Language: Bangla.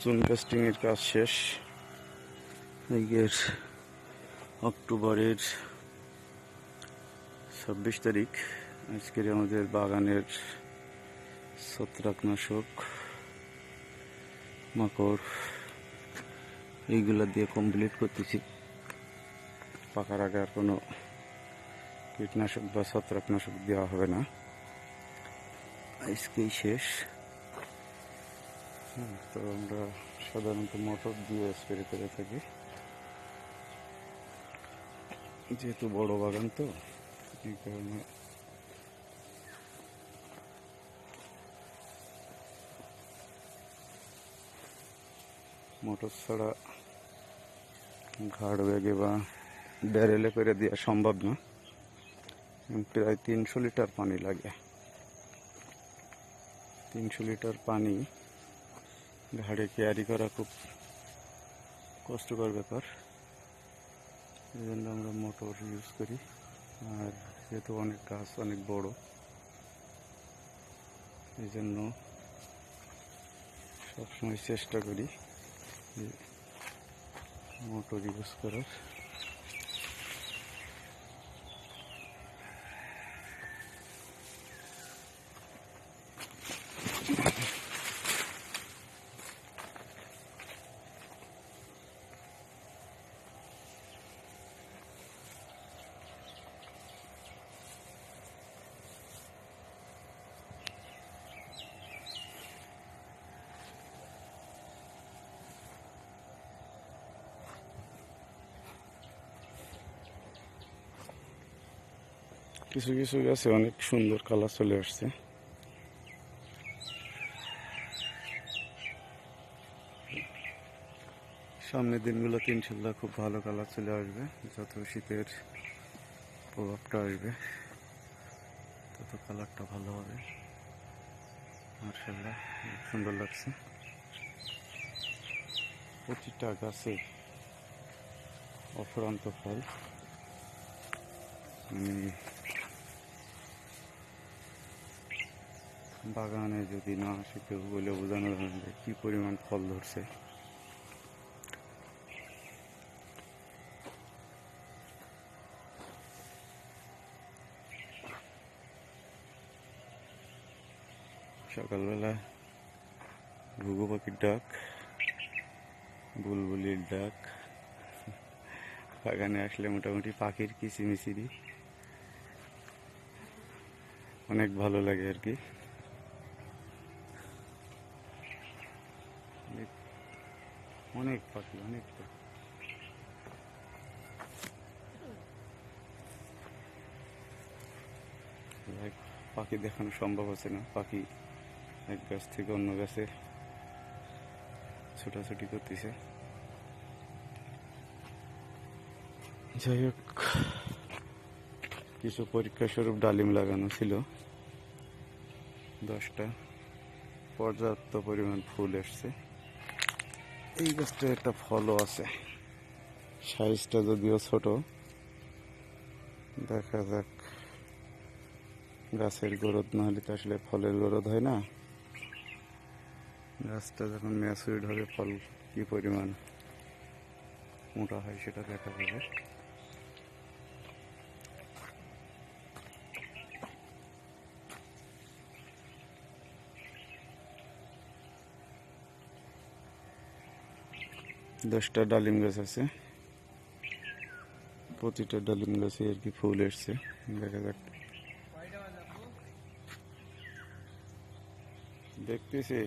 চুন কাস্টিং এর কাজ শেষ। অক্টোবরের 26 তারিখ আজকের আমাদের বাগানের ছত্রাকনাশক মাকড় এইগুলা দিয়ে কমপ্লিট করতেছি। পাকার আগে আর কোনো কীটনাশক বা ছত্রাকনাশক দেওয়া হবে না, আজকেই শেষ। তো আমরা সাধারণত মোটর দিয়ে স্প্রে করে থাকি, যেহেতু বড় বাগান তো এই কারণে মোটর ছাড়া ঘাড় ব্যাগে বা ব্যারেলে করে দেওয়া সম্ভব না। প্রায় 300 লিটার পানি লাগে। 300 লিটার পানি ঘাড়ে ক্যারি করা খুব কষ্টকর ব্যাপার, এই জন্য আমরা মোটর ইউজ করি। আর যেহেতু অনেক গাছ অনেক বড়, এই জন্য সবসময় চেষ্টা করি যে মোটর ইউজ করার। কিছু কিছু গাছে অনেক সুন্দর কালার চলে আসছে। সামনের দিনগুলোতে ইনশাল্লাহ খুব ভালো কালার চলে আসবে। যত শীতের প্রভাবটা আসবে তত কালারটা ভালো হবে। মাশাআল্লাহ খুব সুন্দর লাগছে। প্রতিটা গাছে অফুরন্ত ফল। বাগানে যদি না আসে কেউ বলে বোঝানো যাবে কি পরিমাণ ফল ধরছে। সকালবেলা ঘুঘু পাখির ডাক, বুলবুলির ডাক, বাগানে আসলে মোটামুটি পাখির কিচিমিচিরি অনেক ভালো লাগে আর কি। অনেক পাখি, অনেক পাখি দেখানো সম্ভব হচ্ছে না। পাখি এক গাছ থেকে অন্য গাছে ছোটাছুটি করতেছে। যাই হোক, কিছু পরীক্ষা স্বরূপ ডালিম লাগানো ছিল 10টা, পর্যাপ্ত পরিমাণ ফুল এসছে। এই গাছটা একটা ফলও আছে, সাইজটা যদিও ছোট। দেখা যাক, গাছের গ্রোথ না হলে তো আসলে ফলের গ্রোথ হয় না। গাছটা যখন ম্যাচুরিড হবে ফল কি পরিমাণ মোটা হয় সেটা দেখা যাবে। দশটা ডালিম গাছ আছে, প্রতিটা ডালিম গাছে আর কি ফুল এসছে। দেখা যাক, দেখতেছি।